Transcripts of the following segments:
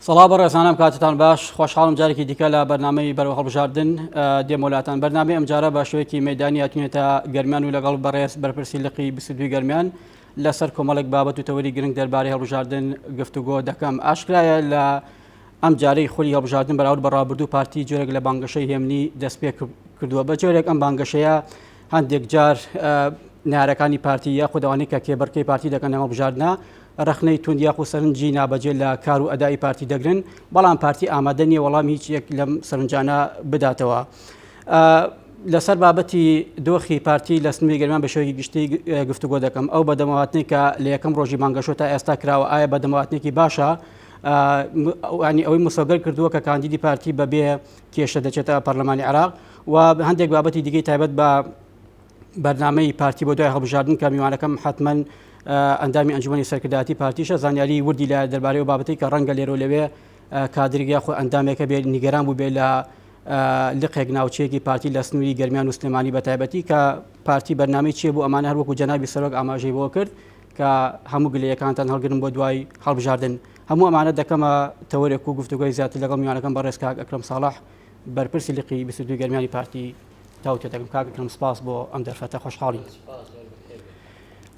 سڵاو بەڕێزانم کاتتان باش خۆشحاڵم جارێکی دیکە لە بەرنامەی بەرەو هەڵبژاردن دێمۆلاتان بەرنامەی ئەمجارە بە شێوەیەکی مەیدانی هاتوونێتە گەرمیان و لەگەڵ بەڕێز بەرپرسی لقی 22 گەرمیان لەسەر کۆمەڵێک بابەت و تەوەری گرنگ دەربارەی هەڵبژاردن گفتوگۆ دەکەم. ئاشکرایە لە ئەم جارەی خۆلی هەڵبژاردن بەراورد بە ڕابردوو پارتی جۆرێک لە بانگەشەی هێمنی دەست پێ کردووە. بە جۆرێک ئەم بانگەشەیە هەندێک جار نارەکانی پارتی یاخود ئەوانەی کە کێبەرکەی پارتی دەکەن لە هەڵبژاردنە رەخنەی توندیاخ و سەرنجی نابەجێ لە کار و ئەدای پارتی دەگرن، بەڵام پارتی ئامادە نییە وەڵام هیچ یەک لەم سەرنجانە بداتەوە. لەسەر بابەتی دۆخی پارتی لە سنووری گەرمیان بە شێوەیەکی گشتی گفتوگۆ دەکەم. ئەو بەدەمەواتنی کە لە یەکەم ڕۆژی بانگەشە تا ئێستا کراوە ئایا بەدەمەواتنێکی باشە؟ ینی ئەوەی مسەوگەر کردووە کە کاندیدی پارتی بەبێ کێشە دەچێتە پەرلەمانی عێراق و هەندێک بابەتی دیگەی تایبەت بە بەرنامەی پارتی بۆ دوای هەڵبژاردن کە میوانەکەم حتمەن ئەندامی ئەنجومەنی سەرکردایەتی پارتیشە زانیاری وردی لە دەربارەی و بابەتی کە ڕەنگە لێرە و لەوێ کادرێکی خۆ ئەندامێکە بێت نیگەران بوو بێت لە لقێک ناوچەیەکی پارتی لە سنووری گەرمیان و سلێمانی بە تایبەتی کە پارتی بەرنامەی چیە بوو ئەمانە هەروەکو جەنابی سەرۆک ئاماژەی بۆ کرد کە هەموو گلەیەکانتان هەڵگرن بۆ دوای هەڵبژاردن. هەموو ئەمانە دەکەمە تەوەرێک و گفتوگۆی زیاتر لەگەڵ میوانەکەم بەڕێز کاک ئەکرەم ساڵح بەرپرسی لقی 22 گەرمیانی پارتی تاوتێ دەکەم. کاک ئەکرەم سپاس بۆ ئەم دەرفەتە خۆشحاڵی.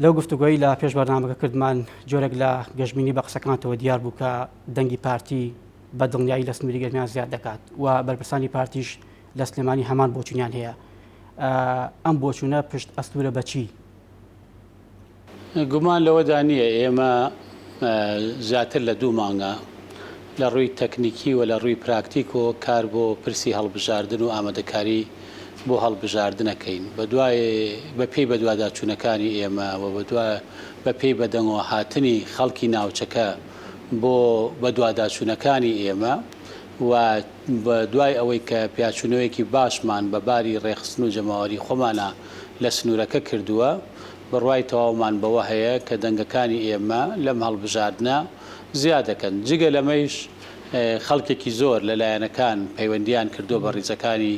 لەو گفتوگۆی لە پێش بەرنامەکە کردمان جۆرێک لە گەشتبینی بە قسەکانتەوە دیار بوو کە دەنگی پارتی بە دڵنیایی لە سنووری گەرمیان زیاد دەکات و بەرپرسانی پارتیش لە سلێمانی هەمان بۆچوونیان هەیە. ئەم بۆچوونە پشت ئەستورە بەچی؟ گومان لەوەدا نییە ئێمە زیاتر لە 2 مانگە لە ڕووی تەکنیکی و لە ڕووی پراکتیک و کار بۆ پرسی هەڵبژاردن و ئامادەکاری بۆ هەڵبژاردنەکەین بە پێی بەدواداچوونەکانی ئێمە و بە پێی بەدەنگەوە هاتنی خەڵکی ناوچەکە بۆ بەدواداچوونەکانی ئێمە و بە دوای ئەوەی کە پیاچوونەوەیەکی باشمان بە باری ڕێخستن و جەماوەری خۆمانە لە سنوورەکە کردووە بڕوای تەواومان بەوە هەیە کە دەنگەکانی ئێمە لەم هەڵبژاردنە زیادەکەن. جگە لەمەیش خەڵکێکی زۆر لەلایەنەکان پەیوەندیان کردووە بە ڕیزەکانی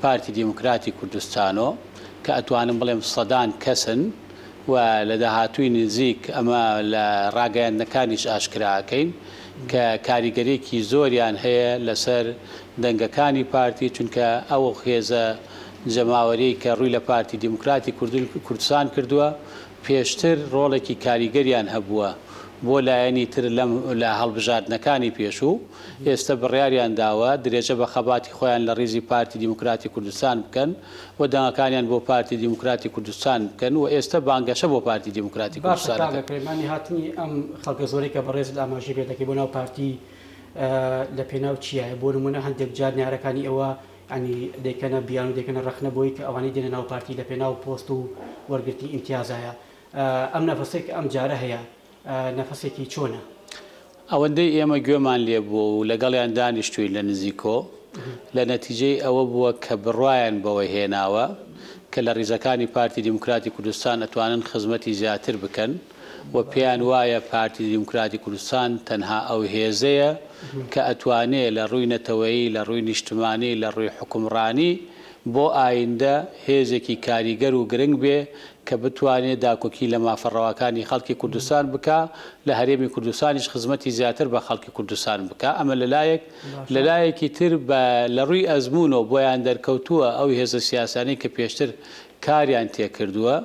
پارتی دیموکراتی کوردستانۆ کە ئەتوانم بڵێم سەدان کەسن و لە داهاتووی نزیک ئەمە لە ڕاگەیاندنەکانیش ئاشکراکەین کە کاریگەرێکی زۆریان هەیە لەسەر دەنگەکانی پارتی چونکە ئەو خێزە جەماوەری کە ڕووی لە پارتی دیموکراتی کوردستان کردووە پێشتر ڕۆڵێکی کاریگەریان هەبووە بۆ لایەنی تر لە هەڵبژاردنەکانی پێشوو ئێستا بڕیاریان داوە درێژە بە خەباتی خۆیان لە ڕێزی پارتی دیموکراتی کوردستان بکەن و دەنگەکانیان بۆ پارتی دیموکراتی کوردستان بکەن و ئێستا بانگەشە بۆ پارتی دیموکراتی کوردستان. پەیمانی هاتنی ئەم خەڵکە زۆری کە بەڕێز ئاماژەی پێ دەکەی بۆ ناو پارتی لە پێناو چیە؟ بۆ نمونە هەندێک جار نیارەکانی ئەوە ئەنی دەیکەنە بیان و دەیکەنە ڕەخنە بۆی کە ئەوانەی دێنە ناو پارتی لە پێناو پۆست و وەرگرتی ئیمتیازایە. ئەم نەفەسێک ئەم جارە هەیە نەفەسێکی چۆنە؟ ئەوەندەی ئێمە گوێمان لێ بووە و لەگەڵیان دانیشتووی لە نزیکۆ لە نەتیجەی ئەوە بووە کە بڕوایان بەوەی هێناوە کە لە ڕیزەکانی پارتی دیموکراتی کوردستان ئەتوانن خزمەتی زیاتر بکەن و پێیان وایە پارتی دیموکراتی کوردستان تەنها ئەو هێزەیە کە ئەتوانێت لە ڕووی نەتەوەیی لە ڕووی نیشتمانی لە ڕووی حکومڕانی بۆ ئایندە هێزێکی کاریگەر و گرنگ بێ کە بتوانێت داکۆکی لە مافەڕەوەکانی خەڵکی کوردستان بکە لە هەرێمی کوردستانیش خزمەتی زیاتر بە خەڵکی کوردستان بکە. ئەمە لەلایەکی تر لە ڕووی ئەزمونەوە بۆیان دەرکەوتووە ئەو هێزە سیاسانی کە پێشتر کاریان تێکردووە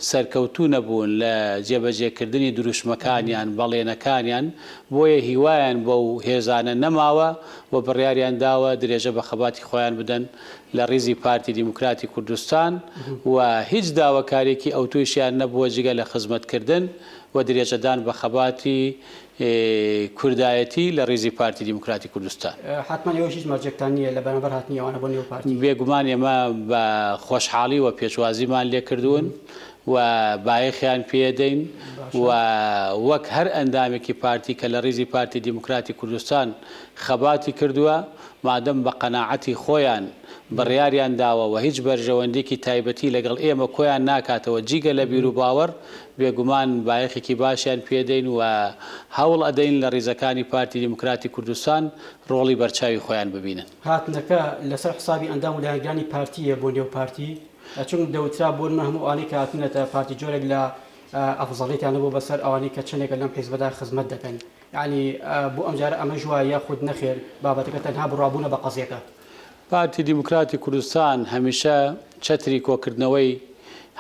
سەرکەوتوو نەبوون لە جێبەجێکردنی دروشمەکانیان بەڵێنەکانیان بۆیە هیوایان بەو هێزانە نەماوە و بڕیاریان داوە درێژە بە خەباتی خۆیان بدەن لە ڕیزی پارتی دیموکراتی کوردستان و هیچ داواکارێکی ئەو تویشیان نەبووە جگە لە خزمەتکردن و درێژەدان بە خەباتی کوردایەتی لە ڕێزی پارتی دیموکراتی کوردستان. حتمما ئێوە هیچ مەرجێکتان نییە لە بەرامبەر هاتنی ئەوانە بۆ نێو پارتی؟ بێگومان ئێمە بە خۆشحاڵی و پێشوازیمان لێ کردوون و بایەخیان پێدەین و وەک هەر ئەندامێکی پارتی کە لە ڕێزی پارتی دیموکراتی کوردستان خەباتی کردووە مادەم بە قەناعەتی خۆیان بڕیاریان داوە و هیچ بەرژەوەندێکی تایبەتی لەگەڵ ئێمە کۆیان ناکاتەوە جیگە لە بیر و باوەڕ بێگومان بایەخێکی باشیان پێدەین و هەوڵ ئەدەین لە ڕێزەکانی پارتی دیموکراتی کوردستان ڕۆڵی بەرچاوی خۆیان ببینن. هاتنەکە لەسەر حسابی ئەندام و لایەنگانی پارتیە بۆ نێو پارتی چون دەوترا بۆ هەموو ئەوانەی کە هاتنەتە پارتی جۆرێک لە ئەفزەڵیتیانە بۆ بەسەر ئەوانەی کە چنێکە لەم حیزبەدا خزمەت دەکەن. يعني بۆ ئەمجارە ئەمە ژوایە یاخود نەخێر بابەتەکە تەنها بڕابوونە بە قەزیەکە. پارتی دیموکراتی کوردستان هەمیشە چەتری کۆکردنەوەی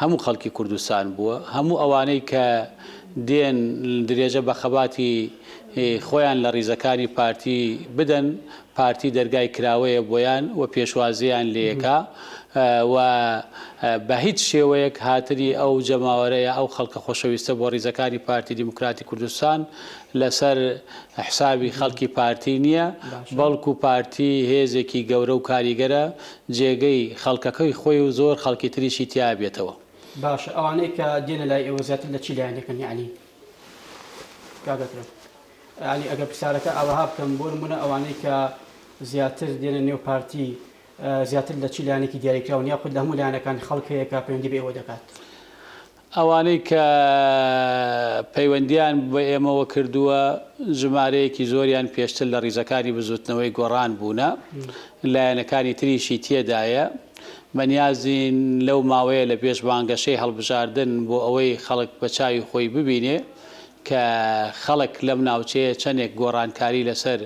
هەموو خەڵکی کوردستان بووە، هەموو ئەوانەی کە دێن درێژە بە خەباتی خۆیان لە ڕیزەکانی پارتی بدەن، پارتی دەرگای کراوەیە بۆیان و پێشوازیان لێکا و بە هیچ شێوەیەک هاتری ئەو جەماوەرەیە ئەو خەڵکە خۆشەویستە بۆ ڕیزەکانی پارتی دیموکراتی کوردستان لەسەر حسابی خەڵکی پارتی نییە، بەڵکو پارتی هێزێکی گەورە و کاریگەرە جێگەی خەڵکەکەی خۆی و زۆر خەڵکی تریشی تیا بێتەوە. باشە ئەوانەی کە دێنە لای ئێوە زیاتر لە چی لایەنەکەن یعنی کاگەکرا ینی ئەگەر پرسیارەکە ئەوەها بکەم بۆ نمونە ئەوانەی کە زیاتر دێنە نێو پارتی زیاتر لە چی لایەنێکی دیاریکراون یاخود لە هەموو لایەنەکان خەڵکەیەکە پەیوەندی بە ئێوە دەکات؟ ئەوانەی کە پەیوەندیان بە ئێمەوە کردووە ژمارەیەکی زۆریان پێشتر لە ڕیزەکانی بزوتنەوەی گۆڕان بوونە، لایەنەکانی تریشی تێدایە، بەنیازین لەو ماوەیە لە پێش بانگەشەی هەڵبژاردن بۆ ئەوەی خەڵک بە چاوی خۆی ببینێ کە خەڵک لەم ناوچەیە چەندێک گۆڕانکاری لەسەر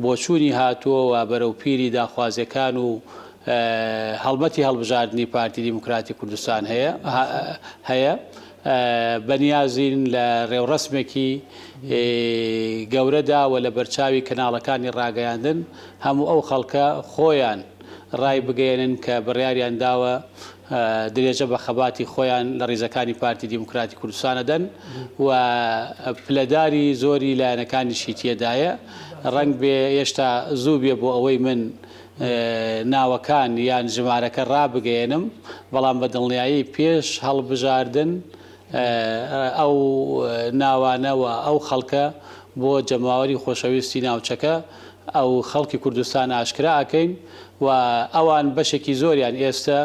بۆچوونی هاتووە و بەرەو پیری داخوازیەکان و هەڵمەتی هەڵبژاردننی پارتی دیموکراتی کوردستان هەیە، بەنیازین لە ڕێوڕسمێکی گەورەدا و لە بەرچاوی کەناڵەکانی ڕاگەیاندن هەموو ئەو خەڵکە خۆیان ڕای بگەێنن کە بڕیاریان داوە درێژە بە خەباتی خۆیان لە ڕێزەکانی پارتی دیموکراتی کوردستانە دەن و پلەداری زۆری لایەنەکانیشی تێدایە. ڕەنگ بێ هێشتا زوو بێ بۆ ئەوەی من ناوەکان یان ژمارەکە ڕابگەێنم، بەڵام بە دڵنیایی پێش هەڵبژاردن ئەو ناوانەوە ئەو خەڵکە بۆ جەماوەری خۆشەویستی ناوچەکە ئەو خەڵکی کوردستان ئاشکرا ئەکەین و ئەوان بەشێکی زۆریان ئێستا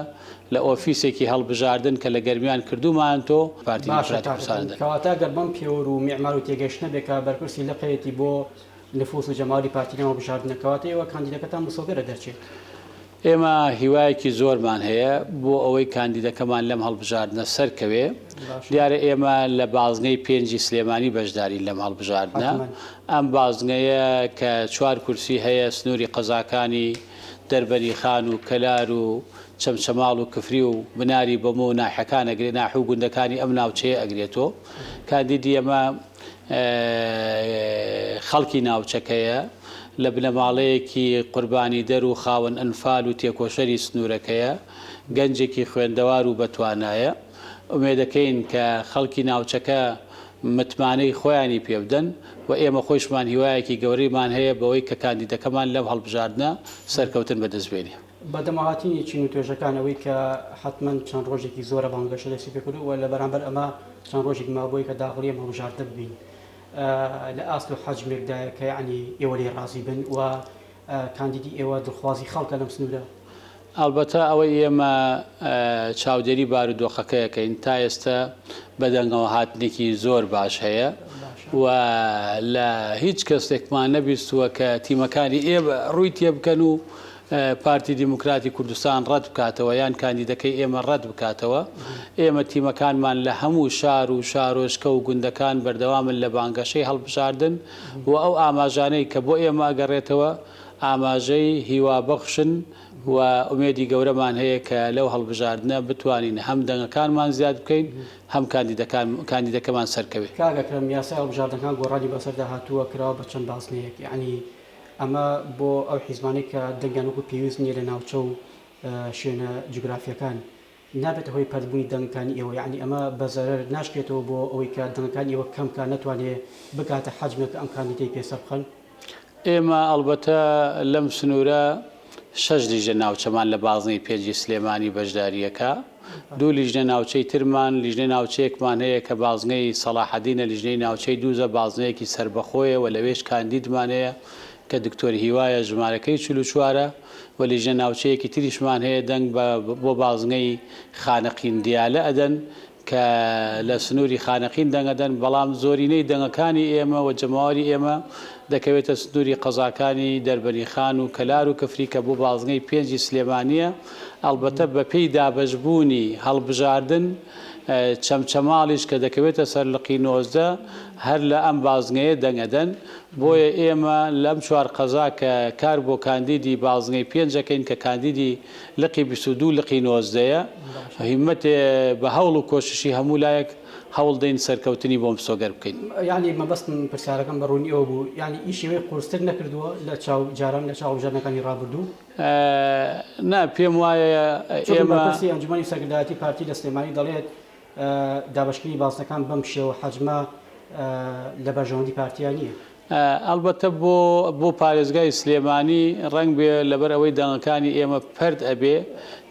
لە ئۆفیسێکی هەڵبژاردن کە لە گەرمیان کردومان تۆ پارتی دیموکراتی کوردستان کەواتە گەر بەم پێوە و میعمار و تێگەشتنە بێکە بەرپرسی لەقەیەتی بۆ نفوس و جەماوەری پارتینەوە بژاردنەکەواتە ئێوە کاندیدەکەتان مسۆگەرە دەرچێت. ئێمە هیوایەکی زۆرمان هەیە بۆ ئەوەی کاندیدەکەمان لەم هەڵبژاردنە سەرکەوێ. دیارە ئێمە لە بازنەی 5 سلێمانی بەشداری لەم هەڵبژاردنە، ئەم بازنەیە کە 4 کورسی هەیە، سنووری قەزاکانی دەربەری خان و کەلار و چەمچەماڵ و کفری و بناری بەمە و ناحەکان ئەگرێت، ناحوو گوندەکانی ئەم ناوچەیە ئەگرێتەوە. کاندیدی ئەمە خەڵکی ناوچەکەیە لە بنەماڵەیەکی قوربانی دەر و خاوەن ئەنفال و تێکۆشەری سنوورەکەیە، گەنجێکی خوێندەوار و بەتوانایە. ئومێدەکەین کە خەڵکی ناوچەکە متمانەی خۆیانی پێ بدەن و ئێمە خۆشمان هیوایەکی گەورەیمان هەیە بەوەی کە کاندیدەکەمان لەم هەڵبژاردنە سەرکەوتن بەدەستبێنێ. بەدەمەهاتنی چین و توێژەکانەوەی کە حتمما چەند ڕۆژێکی زۆرە بانگەشە دەستی پێکرد و لە بەرامبەر ئەمە چەند ڕۆژێک مابووی کە داخڵی ئەم هەڵبژاردە ببین لە ئاسل و حەجمێکدایە کە یعنی ئێوە لێ ڕازی بن و کاندیدی ئێوە دڵخوازی خەڵکە لەم سنوورە. ئەلبەتە ئەوەی ئێمە چاودێری بارودۆخەکەیەکەین تا ئێستا بەدەنگەوە هاتنێکی زۆر باش هەیە و لە هیچ کەسێکمان نەبیستووە کە تیمەکانی ئێمە ڕووی تێ بکەن و پارتی دیموکراتی کوردستان ڕەت بکاتەوە یان کاندیدەکەی ئێمە ڕەت بکاتەوە. ئێمە تیمەکانمان لە هەموو شار و شارۆشکە و گوندەکان بەردەوامن لە بانگەشەی هەڵبژاردن و ئەو ئاماژانەی کە بۆ ئێمە ئەگەڕێتەوە ئاماژەی هیوابەخشن و ئومێدی گەورەمان هەیە کە لەو هەڵبژاردنە بتوانین هەم دەنگەکانمان زیاد بکەین هەم کاندیدەکەمان سەرکەوێت. کاگەکرم یاسای هەڵبژاردنەکان گۆڕانی بەسەردا هاتووە کراوە بە چەند باسنەیەک، یعنی ئەمە بۆ ئەو حیزبانی کە دەنگیان وەکو پێویست نییە لە ناوچە و شوێنە جوگرافیەکان نابێت هۆی پەربوونی دەنگەکانی ئێوە، یعنی ئەمە بەزەرەر ناشکێتەوە بۆ ئەوەی کە دەنگەکانی ئێوە کەمکە نەتوانێت بکاتە حەجمێک ئەم کاندیدەی پێسە بخەن. ئێمە ئەلبەتە لەم سنوورە 6 لیژنە ناوچەمان لە بازنەی 5 سلێمانی بەشداریەکە، 2 لیژنە ناوچەی ترمان، لیژنەی ناوچەیەکمان هەیە کە بازنەی سەلاحەدینە، لیژنەی ناوچەی دووزە بازنەیەکی سربەخۆیە و لەوێش کاندیدمان هەیە کە دکتۆری هیوایە ژمارەکەی 44 و لیژنە ناوچەیەکی تریشمان هەیە دەنگ بۆ بازنەی خانەقین دیالە ئەدەن کە لە سنووری خانەقین دەنگەدەن، بەڵام زۆرینەی دەنگەکانی ئێمە و جەماوەری ئێمە دەکەوێتە سنووری قەزاکانی دەربەری خان و کەلار و کفری کە بۆ بازنەی 5 سلێمانیە. ئەلبەتە بە پێی دابەشبوونی هەڵبژاردن چەمچەماڵیش کە دەکەوێتە سەر لقی 19 هەر لە ئەم بازنگەیە دەنگەدەن بۆیە ئێمە لەم چوار قەزا کە کار بۆ کاندیدی بازنگەی پێنجەکەین کە کاندیدی لقی 22 لقی 19ەیە هیمەت بە هەوڵ و کۆششی هەموو لایەک هەوڵ دەین سەرکەوتنی بۆم سۆگەر بکەین. ینی مەبەستم پرسیارەکەم بە ڕوونی ئەوە بوو ینی ئیشەوەی قورستر نەکردووە لە چاو جاران لە چاوژانەکانی ڕابردوو نا پێم وایە ئێمە ئەنجومەنی سەرکردایەتی پارتی لە سلێمانی دەڵێت دابشکردنی بازنەکان بەم شێوە حەجمە لە بەرژەوەندی پارتیان نییە. ئەلبەتە بۆ پارێزگای سلێمانی ڕنگ بێ لەبەر ئەوەی دەنگەکانی ئێمە پەرد ئەبێ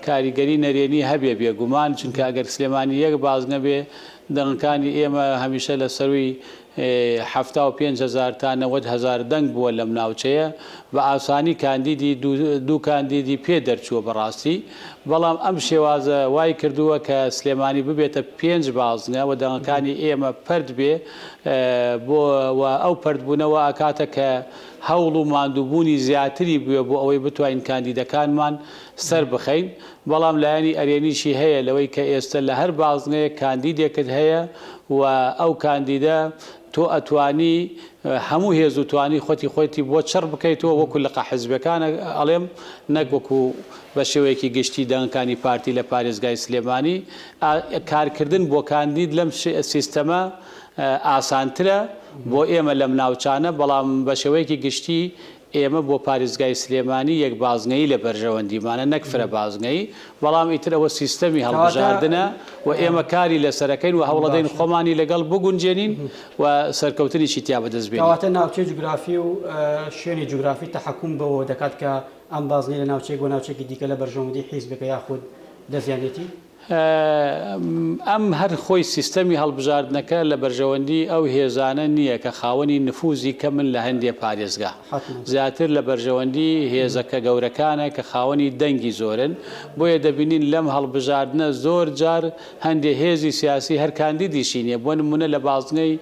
کاریگەری نەرێنی هەبێ بێگومان چونکە ئەگەر سلێمانی یەک بازنە بێ دەنگەکانی ئێمە هەمیشە لە سەروی 75,000 تا 90,000 دەنگ بووە لەم ناوچەیە بە ئاسانی کاندیدی دوو کاندیدی پێ دەرچووە بەڕاستی بەڵام ئەم شێوازە وای کردووە کە سلێمانی ببێتە 5 بازنە و دەنگەکانی ئێمە پەرد بێ بۆ ئەو پەردبوونەوە ئاکاتە کە هەوڵ و ماندووبوونی زیاتری بووە بۆ ئەوەی بتوانین کاندیدەکانمان سەر بخەین بەڵام لایەنی ئەرێنیشی هەیە لەوەی کە ئێستا لە هەر بازنەیە کاندیدێکت هەیە و ئەو کاندیدە تۆ ئەتوانی هەموو هێز و توانی خۆتی بۆ چڕ بکەیتەوە وەکو لە حیزبەکانە ئەڵێم نەک وەکو بە شێوەیەکی گشتی دەنگەکانی پارتی لە پارێزگای سلێمانی کارکردن بۆ کاندید لەم سیستەمە ئاسانترە بۆ ئێمە لەم ناوچانە بەڵام بە شێوەیەکی گشتی ئێمە بۆ پارێزگای سلێمانی یەک بازنەی لە بەرژەوەندیمانە نەک فرە بازنەی بەڵام ئیترەوە سیستەمی هەڵبژاردنە و ئێمە کاری لەسەرەکەین و هەوڵەدەین خۆمانی لەگەڵ بگونجێنین و سەرکەوتنیشی تیا بەدەستبێنین. کەواتە ناوچەی جوگرافی و شوێنی جوگرافی تەحەکوم بەوە دەکات کە ئەم بازنەی لە ناوچەیەک بۆ ناوچێکی دیکە لە بەرژەوەندی حیزبەکە یاخود دەزیانێتی ئەم هەر خۆی سیستەمی هەڵبژاردنەکە لە بەرژەوەندی ئەو هێزانە نییە کە خاوەنی نفوزی کە من لە هەندێک پارێزگا زیاتر لە بەرژەوەندی هێزەکە گەورەکانە کە خاوەنی دەنگی زۆرن بۆیە دەبینین لەم هەڵبژاردنە زۆر جار هەندێک هێزی سیاسی هەر کاندیدیشی نییە بۆ نمونە لە بازنەی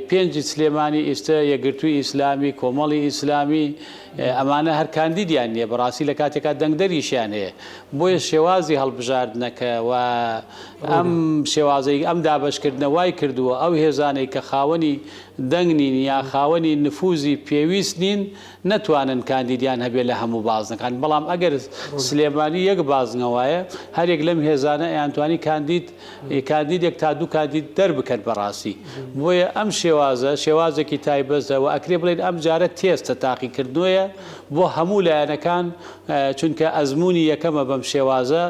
5 سلێمانی ئێستا یەکگرتووی ئیسلامی کۆمەڵی ئیسلامی ئەمانە هەر کاندیدیان نییە بەڕاستی لە کاتێکا دەنگدەریشیان هەیە بۆیە شێوازی هەڵبژاردنەکە و ئەم شێوازەی ئەم دابشکردنە وای کردووە ئەو هێزانەی کە خاوەنی دەنگ نین یا خاوەنی نفوزی پێویست نین نەتوانن کاندیدیان هەبێت لە هەموو بازنەکان بەڵام ئەگەر سلێمانی یەک بازنەوەیە هەرێک لەم هێزانە ئەیانتوانی کاندیدێک تا دوو کاندید دەربکەن بەڕاستی بۆیە ئەم شێوازە شێوازێکی تایبەتە و ئەکرێ بڵێن ئەم جارە تێستە تاقیکردنویە بۆ هەموو لایەنەکان چونکە ئەزمموی یەکەمە بەم شێوازە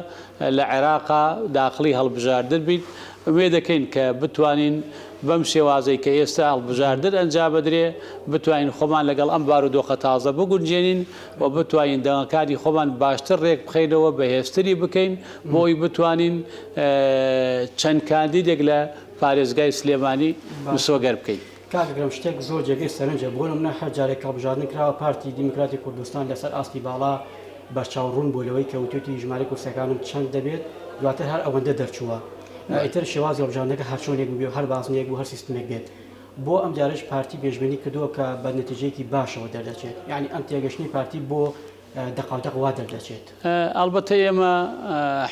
لە عێراقا داخلی هەڵبژاردن بیت وێ دەکەین کە بتوانین بەم شێوازەی کە ئێستا هەڵبژاردن ئەنجام بدرێ بتوانین خۆمان لەگەڵ ئەم بارودۆخە تازە بگونجێنین و بتوانین دەنگەکانی خۆمان باشتر ڕێک بخەینەوە بەهێزتری بکەین بۆی بتوانین چەند کاندیدێک لە پارێزگای سلێمانی مسۆگەر بکەین. کاکەگرم شتێک زۆر جێگەی سەرنجە بۆ نمونە هەر جارێک هەڵبژاردن کراوە پارتی دیموکراتی کوردستان لەسەر ئاستی باڵا بەرچاوڕوون بۆ لەوەی کەوتوتی ژمارە کورسەکانم چەند دەبێت دواتر هەر ئەوەندە دەرچووە ئیتر شێوازی هەڵبژاردنەکە هەر چۆنێک بوو هەر بازنێک بوو هەر سیستمێک بێت بۆ ئەم جارش پارتی پێشبینی کردووە کە بە نەتیجەیەکی باشەوە دەردەچێت یعنی ئەم تێگەشتنی پارتی بۆ دەقاوتەق وا دەردەچێت. ئەلبەتە ئێمە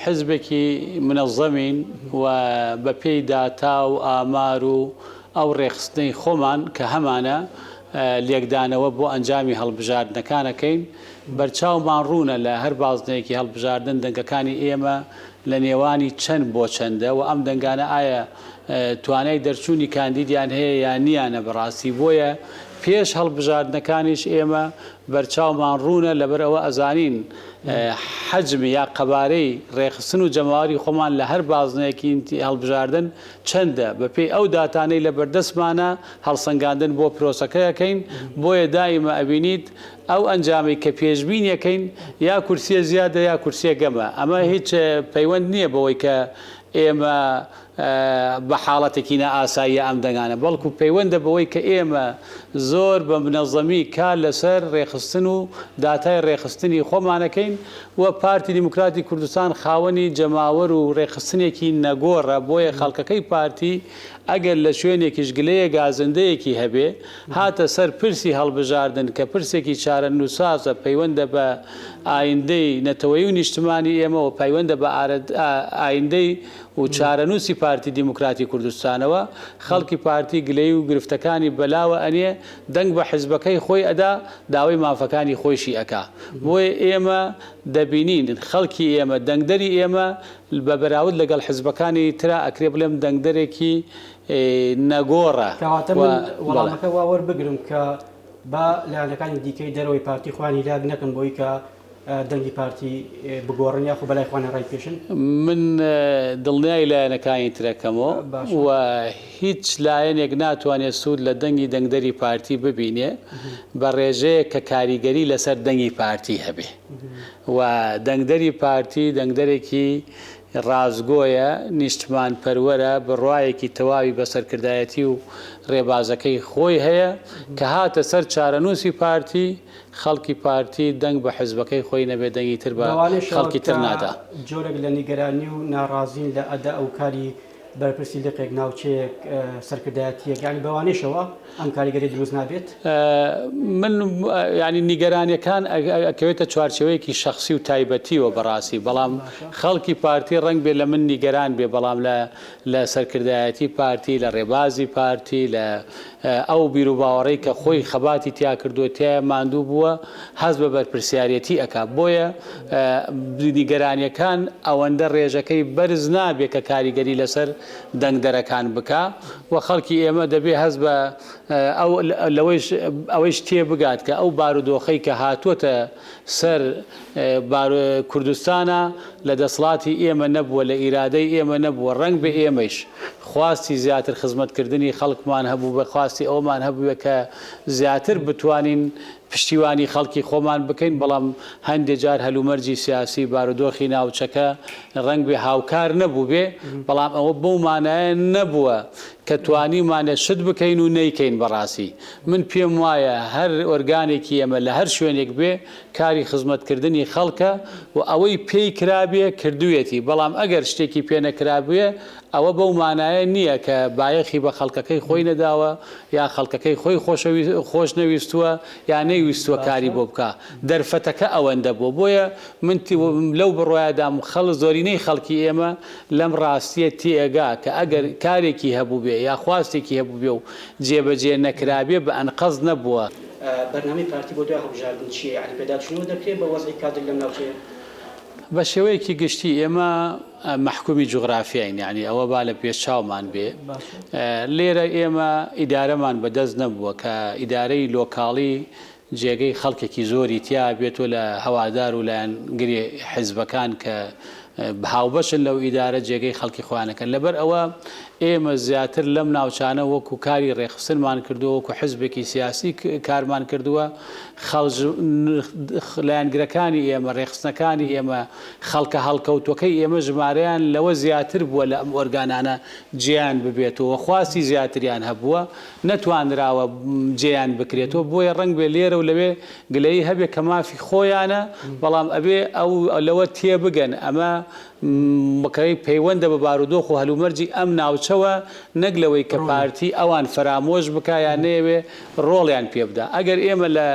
حزبێکی منەظەمین و بە پێی داتا و ئامار و ئەو ڕێخستنەی خۆمان کە هەمانە لێکدانەوە بۆ ئەنجامی هەڵبژاردنەکانەکەین بەرچاومان ڕوونە لە هەر بازنەیەکی هەڵبژاردن دەنگەکانی ئێمە لە نێوانی چەند بۆ چەندە و ئەم دەنگانە ئایا توانای دەرچوونی کاندیدیان هەیە یان نیانە بەڕاستی بۆیە پێش هەڵبژاردنەکانیش ئێمە بەرچاومان ڕوونە لەبەرەوە ئەزانین حەجمی یا قەبارەی ڕێخستن و جەماوەری خۆمان لە هەر بازنەیەکی هەڵبژاردن چەندە بەپێی ئەو داتانەی لە بەردەستمانە هەڵسەنگاندن بۆ پرۆسەکەیەکەین بۆیە دائیمە ئەبینیت ئەو ئەنجامی کە پێشبینیەکەین یا کورسیە زیادە یا کورسیە گەمە ئەمە هیچ پەیوەند نییە بەوەی کە ئێمە بە حاڵەتێکی نائاساییە ئەم دەنگانە بەڵکو پەیوەندە بەوەی کە ئێمە زۆر بە منەظەمی کار لەسەر ڕێخستن و داتای ڕێخستنی خۆمانەکەین و پارتی دیموکراتی کوردستان خاوەنی جەماوەر و ڕێخستنێکی نەگۆڕە بۆیە خەڵکەکەی پارتی ئەگەر لە شوێنێکیش گلەیە گازندەیەکی هەبێ هاتە سەر پرسی هەڵبژاردن کە پرسێکی چارە نووسازە پەیوەندە بە ئایندەی نەتەوەیی و نیشتمانی ئێمە و پەیوەندە بە ئایندەی و چارەنووسی پارتی دیموکراتی کوردستانەوە خەڵکی پارتی گلەی و گرفتەکانی بەلاوە ئەنێ دەنگ بە حیزبەکەی خۆی ئەدا داوای مافەکانی خۆشی ئەکا بۆیە ئێمە دەبینین خەڵکی ئێمە دەنگدەری ئێمە بە بەراورد لەگەڵ حیزبەکانی ترا ئەکرێ بڵێم دەنگدەرێکی نەگۆڕە وەڵامەکە وەربگرم کە با لایەنەکانی دیکەی دەرەوەی پارتی خوانی لاگ نەکەن بۆی کە دەنگی پارتی بگۆڕن یاخۆ بەلای خوانە ڕای پێشن من دڵنیای لایەنەکانی ترەکەمەوە و هیچ لایەنێک ناتوانێت سوود لە دەنگی دەنگدەری پارتی ببینێ بە ڕێژەیە کە کاریگەری لەسەر دەنگی پارتی هەبێ و دەنگدەری پارتی دەنگدەرێکی ڕازگۆیە نیشتمان پەروەرە بڕواایەکی تەواوی بەسەرکردایەتی و ڕێبازەکەی خۆی هەیە کە هاتە سەر چارەنووسی پارتی خەڵکی پارتی دەنگ بە حیزبەکەی خۆی نەبێ دەنگی تر بە خەڵکی تر نادا جۆرێک لە نیگەرانی و ناڕازین لە ئەدا ئەو کاری بەرپرسی لقێک ناوچەیەک سەرکردایەتیەک یانی بەوانەیەشەوە ئەم کاریگەری دروست نابێت من ینی نیگەرانیەکان ئەکەوێتە چوارچەوەیەکی شخصی و تایبەتیوە بەڕاستی بەڵام خەڵکی پارتی ڕنگ بێ لە من نیگەران بێ بەڵام لە سەرکردایەتی پارتی لە ڕێبازی پارتی لە ئەو بیر و باوەڕەی کە خۆی خەباتی تیا کردووە تایە ماندوو بووە هەست بە بەرپرسیارەتی ئەکا بۆیە نیگەرانیەکان ئەوەندە ڕێژەکەی بەرز نابێت کە کاریگەری لەسەر دەنگدەرەکان بکە و خەڵکی ئێمە دەبێ هەست بە ئەوەیش تێ بگات کە ئەو بارودۆخەی کە هاتووەتە سەر کوردستانە لە دەسڵاتی ئێمە نەبووە لە ئیرادەی ئێمە نەبووە ڕنگ بە ئێمەش خواستی زیاتر خزمەتکردنی خەڵکمان هەبوو بە خواستی ئەومان هەبووە کە زیاتر بتوانین پشتیوانی خەڵکی خۆمان بکەین بەڵام هەندێک جار هەلومەرجی سیاسی بارودۆخی ناوچەکە ڕنگ بێ هاوکار نەبوو بێ بەڵام ئەوە بەو مانایە نەبووە کە توانیمانە شت بکەین و نەیکەین بەڕاستی من پێم وایە هەر ئۆرگانێکی ئێمە لە هەر شوێنێک بێ کاری خزمەتکردنی خەڵکە و ئەوەی پێی کرابێ کردوێتی بەڵام ئەگەر شتێکی پێ نەکرابێ ئەوە بەو مانایە نییە کە بایەخی بە خەڵکەکەی خۆی نەداوە یا خەڵکەکەی خۆی خۆش نەویستووە یا نەیویستووە کاری بۆ بکە دەرفەتەکە ئەوەندە بوو بۆیە من لەو بڕۆیادام زۆرینەی خەڵکی ئێمە لەم ڕاستیە تێئگا کە ئەگەر کارێکی هەبوو بێ یا خواستێکی هەبوو بێ و جێبەجێ نەکرابێ بە ئەنقەز نەبووە بەرنامەی پارتی بۆ دوای هەڵبژاردن چییە یعنی پێداچوونەوە دەکرێت بە وەزعی کادر لەم ناوچەیە بە شێوەیەکی گشتی ئێمە محکومی جوغرافیاین یعنی ئەوە با لە پێش چاومان بێ لێرە ئێمە ئیدارەمان بەدەست نەبووە کە ئیدارەی لۆکاڵی جێگەی خەڵکێکی زۆری تیا بێتۆ لە هەوادار و لایەنگری حیزبەکان کە هاوبەشن لەو ئیدارە جێگەی خەڵکی خۆیانەکەن لەبەر ئەوە ئێمە زیاتر لەم ناوچانە وەکو کاری ڕێخستنمان کردووە وەکو حیزبێکی سیاسی کارمان کردووە لایەنگرەکانی ئێمە ڕێخستنەکانی ئێمە خەڵکە هەڵکەوتوەکەی ئێمە ژمارەیان لەوە زیاتر بووە لە ئەم ئۆرگانانە جێیان ببێتەوە خواستی زیاتریان هەبووە نەتوانراوە جێیان بکرێتەوە بۆیە ڕنگ بێ لێرە و لەوێ گلەیی هەبێ کە مافی خۆیانە بەڵام ئەبێ ئەو لەوە تێبگەن ئەمە مەکەی پەیوەندە بە بارودۆخ و هەلومەرجی ئەم ناوچەوە نەک لەوەی کە پارتی ئەوان فرامۆش بکایان نەیەوێ ڕۆڵیان پێ بدە ئەگەر ئێمە لە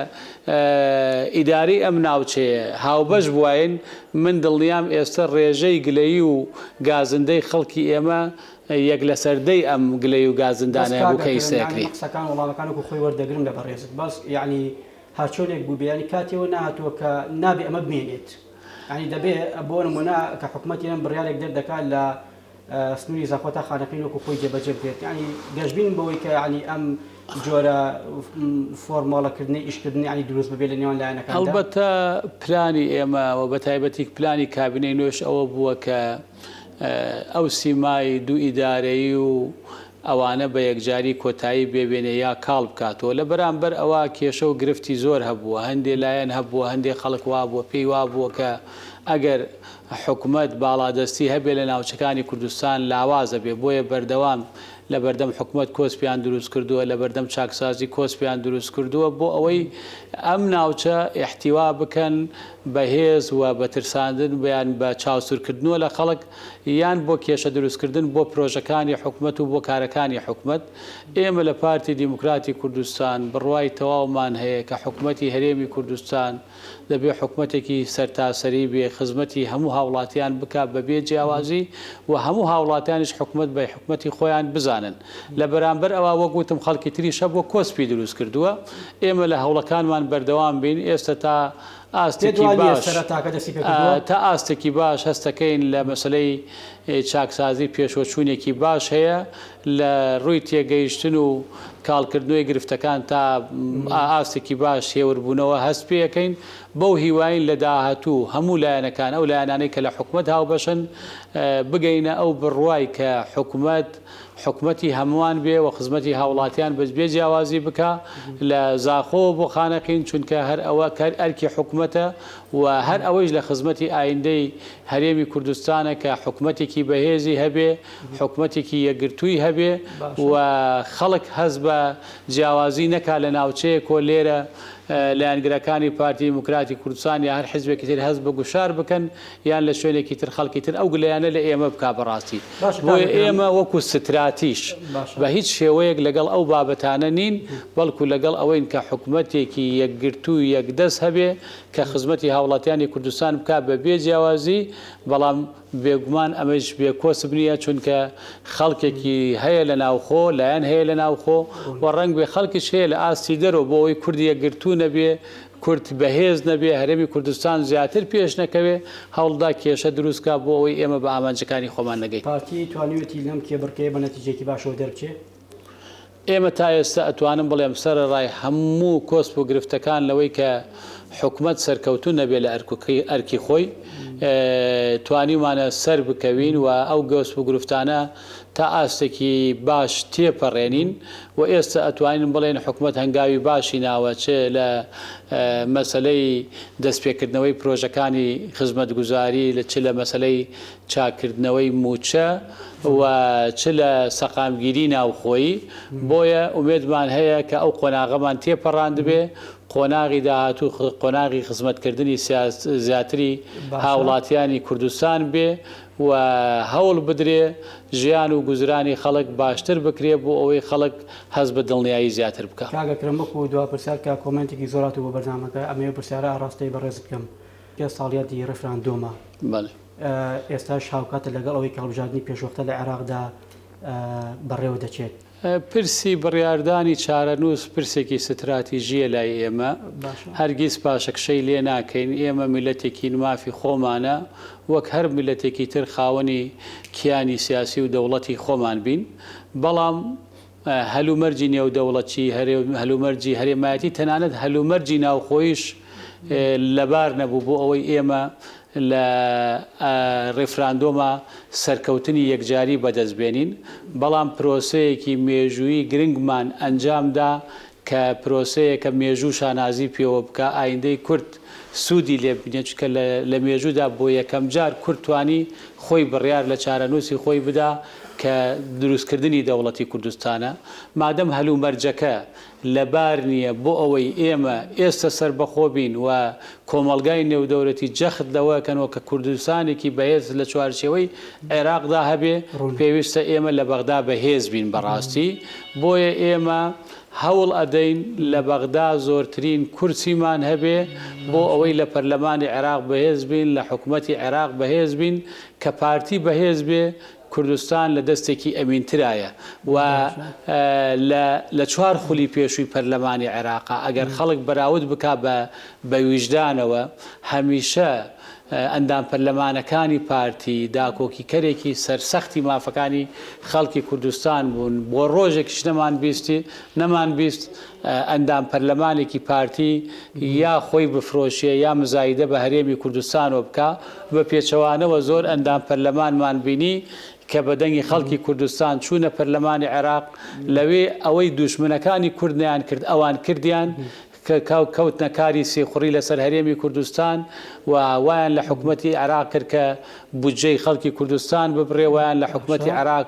ئیداری ئەم ناوچەیە هاوبەش بواین من دڵنیام ئێستا ڕێژەی گلەیی و گازندەی خەڵکی ئێمە یەک لە سەردەی ئەم گلەی و گازندانەیە بووکەی سێکری قسەکان وەڵامەکانەکو خۆی وەردەگرم لە بەڕێزت بەس یعنی هەرچۆنێک بوو بیانی کاتێەوە نهاتووە کە نابێ ئەمە بمێنێت ینی دەبێ بۆ نمونە کە حکوومەتی ئەم بڕیارێک دەردەکات لە سنووری زەخۆتە خانەقین وەکو خۆی جێبەجێ بێت ینی گەشتبین بەوەی کە ینی ئەم جۆرە فۆرمۆڵەکردنی ئیشکردنی ینی دروست ببێت لە نێوان لایەنەکان هەڵبەتە پلانی ئێمە و بە تایبەتی پلانی کابینەی نوێش ئەوە بووە کە ئەو سیمای دوو ئیدارەیی و ئەوانە بە یەکجاری کۆتایی بێبێنێ یا کاڵ بکاتەوە لە بەرامبەر ئەوە کێشە و گرفتی زۆر هەبووە هەندێک لایەن هەبووە هەندێک خەڵک وابووە پێی وابووە کە ئەگەر حکوومەت باڵادەستی هەبێ لە ناوچەکانی کوردستان لاوازە بێ بۆیە بەردەوام لە بەردەم حکوومەت کۆسپیان دروست کردووە لە بەردەم چاکسازی کۆسپیان دروست کردووە بۆ ئەوەی ئەم ناوچە احتیوا بکەن بەهێز و بە ترساندن بیان بە چاوسورکردنەوە لە خەڵک یان بۆ کێشە دروستکردن بۆ پرۆژەکانی حکوومەت و بۆ کارەکانی حکوومەت ئێمە لە پارتی دیموکراتی کوردستان بڕوای تەواومان هەیە کە حکوومەتی هەرێمی کوردستان دەبێ حکوومەتێکی سەرتاسەری بێ خزمەتی هەموو هاوڵاتیان بکات بەبێ جیاوازی و هەموو هاوڵاتیانش حکوومەت بە حکوومەتی خۆیان بزانن لە بەرامبەر ئەوە وەگوتم خەڵکی تریشە بۆ کۆسپی دروست کردووە ئێمە لە هەوڵەکانمان بەردەوام بین ئێستا تا ئاستێکی باش تا ئاستێکی باش هەستەکەین لە مەسلەی چاکسازی پێشوەچوونێکی باش هەیە لە ڕووی تێگەیشتن و کاڵکردنەوەی گرفتەکان تا ئاستێکی باش هێوربوونەوە هەست پێەکەین بەو هیواین لە داهاتوو هەموو لایەنەکان ئەو لایەنانەی کە لە حکوومەت هاوبەشن بگەینە ئەو بڕوای کە حکوومەتی هەمووان بێ و خزمەتی هاوڵاتیان بەزبێ جیاوازی بکە لە زاخۆ بۆ خانەقین چونکە هەر ئەوە ئەرکی حکوومەتە و هەر ئەوەیش لە خزمەتی ئایندەی هەرێمی کوردستانە کە حکوومەتێکی بەهێزی هەبێ حکوومەتێکی یەکگرتووی هەبێ و خەڵک هەز بە جیاوازی نەکا لە ناوچەیە کۆ لێرە لایەنگرەکانی پارتی دیموکراتی کوردستان یا هەر حیزبێکی تر هەست بە گوشار بکەن یان لە شوێنێکی تر خەڵکی تر ئەو گلەیانە لە ئێمە بکا بەڕاستی بۆیە ئێمە وەکو ستراتیش بە هیچ شێوەیەک لەگەڵ ئەو بابەتانە نین بەڵکو لەگەڵ ئەوەین کە حکوومەتێکی یەکگرتووی یەکدەست هەبێ کە خزمەتی هاوڵاتیانی کوردستان بکا بە بێ جیاوازی بەڵام بێگومان ئەمەش بێکۆسب نییە چونکە خەڵکێکی هەیە لە ناوخۆ لایەن هەیە لە ناوخۆ و ڕەنگ بێ خەڵکیش هەیە لە ئاستی دەرەوە بۆ ئەوەی کوردی یەکگرتوو نەبێ کورد بەهێز نەبێ هەرێمی کوردستان زیاتر پێش نەکەوێ هەوڵدا کێشە دروستکە بۆ ئەوەی ئێمە بە ئامانجەکانی خۆمان نەگەین پارتی توانیوێتی لەم کێبڕکەیە بە نەتیجەیەکی باشەوە دەربچێت ئێمە تا ئێستا ئەتوانم بڵێم سەرڕای هەموو کۆسپ و گرفتەکان لەوەی کە حکوومەت سەرکەوتو نەبێ لە ئەرکی خۆی توانیمانە سەر بکەوین و ئەو گۆسپ و گرفتانە تا ئاستێکی باش تێپەڕێنین و ئێستا ئەتوانین بڵێن حکوومەت هەنگاوی باشی ناوە چ لە مەسلەی دەستپێکردنەوەی پرۆژەکانی خزمەتگوزاری چ لە مەسلەی چاکردنەوەی موچە و چ لە سەقامگیری ناوخۆیی بۆیە ئومێدمان هەیە کە ئەو قۆناغەمان تێپەڕاندبێ قۆناغی داهاتوو قۆناغی خزمەتکردنی زیاتری هاوڵاتیانی کوردستان بێ و هەوڵ بدرێ ژیان و گوزرانی خەڵک باشتر بکرێ بۆ ئەوەی خەڵک هەز بە دڵنیایی زیاتر بکە. کاگە کرمبک و دوا پرسیار کە کۆمنتێکی زۆرات و بۆ بەرنامەکە ئەمێ پرسیارە ئاڕاستەی بەڕێز بکەم کە ساڵیاتی ڕێفراندۆمە ئێستاش هاوکاتە لەگەڵ ئەوەی کە هەڵبژاردننی پێشوەختە لە عێراقدا بەڕێوە دەچێت. پرسی بڕیاردانی چارەنووس پرسێکی ستراتیژیە لای ئێمە هەرگیز پاشەکشەی لێ ناکەین ئێمە میلەتێکی مافی خۆمانە وەک هەر میلەتێکی تر خاوەنی کیانی سیاسی و دەوڵەتی خۆمان بین بەڵام هەلومەرجی نێودەوڵەتی هەلومەرجی هەرێمایەتی تەنانەت هەلومەرجی ناوخۆیش لەبار نەبوو بۆ ئەوەی ئێمە لە ڕێفراندۆمە سەرکەوتنی یەکجاری بەدەستبێنین بەڵام پرۆسەیەکی مێژووی گرنگمان ئەنجامدا کە پرۆسەیە کە مێژوو شانازی پێوە بکە ئایندەی کورد سوودی لێ بنێت چکە لە مێژوودا بۆ یەکەم جار کورد توانی خۆی بڕیار لە چارەنووسی خۆی بدا کە دروستکردنی دەوڵەتی کوردستانە مادەم هەلومەرجەکە لەبار نییە بۆ ئەوەی ئێمە ئێستا سەربەخۆ بین و کۆمەڵگای نێودەوڵەتی جەخت لەوەکەنەوە کە کوردستانێکی بەهێز لە چوارچێوەی عێراقدا هەبێ پێویستە ئێمە لە بەغدا بەهێز بین بەڕاستی بۆیە ئێمە هەوڵ ئەدەین لە بەغدا زۆرترین کورسیمان هەبێ بۆ ئەوەی لە پەرلەمانی عێراق بەهێز بین لە حکوومەتی عێراق بەهێز بین کە پارتی بەهێز بێ کوردستان لە دەستێکی ئەمینترایە و لە چوار خولی پێشووی پەرلەمانی عێراقا ئەگەر خەڵک بەراورد بکا بە ویژدانەوە هەمیشە ئەندام پەرلەمانەکانی پارتی داکۆکی کەرێکی سەرسەختی مافەکانی خەڵکی کوردستان بوون بۆ ڕۆژێکیش نەمان بیست ئەندام پەرلەمانێکی پارتی یا خۆی بفرۆشیە یا مزایدە بە هەرێمی کوردستانەوە بکە بە پێچەوانەوە زۆر ئەندام پەرلەمانمان بینی کە بەدەنگی خەڵکی کوردستان چوونە پەرلەمانی عێراق لەوێ ئەوەی دوژمنەکانی کوردنیان کرد ئەوان کردیان کەوتنە کاری سێخوڕی لەسەر هەرێمی کوردستان و وایان لە حکوومەتی عێراق کرد کە بودجەی خەڵکی کوردستان ببڕێ، وایان لە حکوومەتی عێراق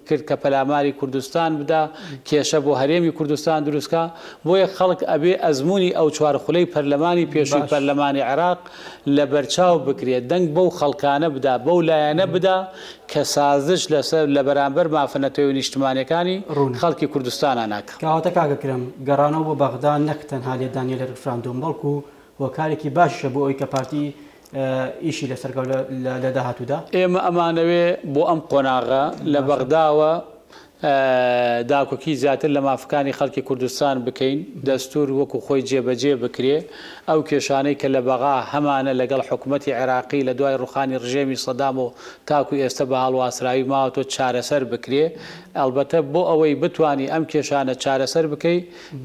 کرد کە پەلاماری کوردستان بدا، کێشە بۆ هەرێمی کوردستان دروستکە. بۆیە خەڵک ئەبێ ئەزمموی ئەو چوارخولەی پەرلەمانی پێشووی پەرلەمانی عێراق لە بەرچاو بکرێت، دەنگ بەو خەڵکانە بدا، بەو لایەنە بدا کە سازش لەسەر لە بەرامبەر مافەنەتەوەی نیشتمانیەکانی خەڵکی کوردستانە ناکە. کاواتە کاگەکرم گەڕانەوە بۆ بەغدا نەک تەنها لێدانی لە ڕفراندۆم بەڵکو وەکارێکی باشە بۆ ئەوی کە پارتی ئیشی لەسەرگەڵ لە داهاتوودا. ئێمە ئەمانەوێ بۆ ئەم قۆناغە لە بەغداوە داکۆکی زیاتر لە مافەکانی خەڵکی کوردستان بکەین، دەستور وەکو خۆی جێبەجێ بکرێ، ئەو کێشانەی کە لە بەغا هەمانە لەگەڵ حکوومەتی عێراقی لە دوای ڕوخانی ڕژێمی سەدام و تاکو ئێستا بە هەڵواسراوی ماوەتۆ چارەسەر بکرێ. ئەلبەتە بۆ ئەوەی بتانی ئەم کێشانە چارەسەر بکەی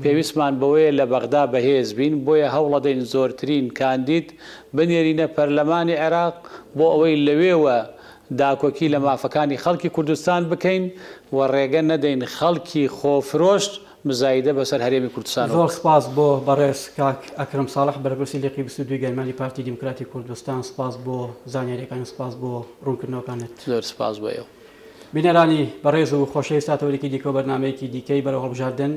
پێویستمان بەوەیە لە بەغدا بەهێز بین، بۆیە هەوڵەدەین زۆرترین کاندید بنێرینە پەرلەمانی عێراق بۆ ئەوەی لەوێوە داکۆکی لە مافەکانی خەڵکی کوردستان بکەین و ڕێگە نەدەین خەڵکی خۆفرۆشت مزایدە بەسەر هەرێمی کوردستان. زۆر سپاس بۆ بەڕێز کاک ئەکرم ساڵح بەرپرسی لقی 22 گەرمانی پارتی دیموکراتی کوردستان. سپاس بۆ زانیاریەکان، سپاس بۆ ڕوونکردنەوەکانت. زۆر سپاس بۆ ئێوە. بینەرانی بەڕێز و خۆشەویست ساتەوەرێکی دیکە و بەرنامەیەکی دیکەی بەرەو هەڵبژاردن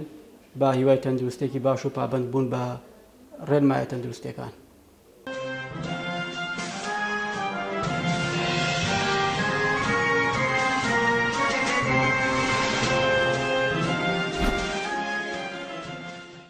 با هیوای تەندروستێکی باش و پابند بوون بە ڕێنمایە تەندروستیەکان.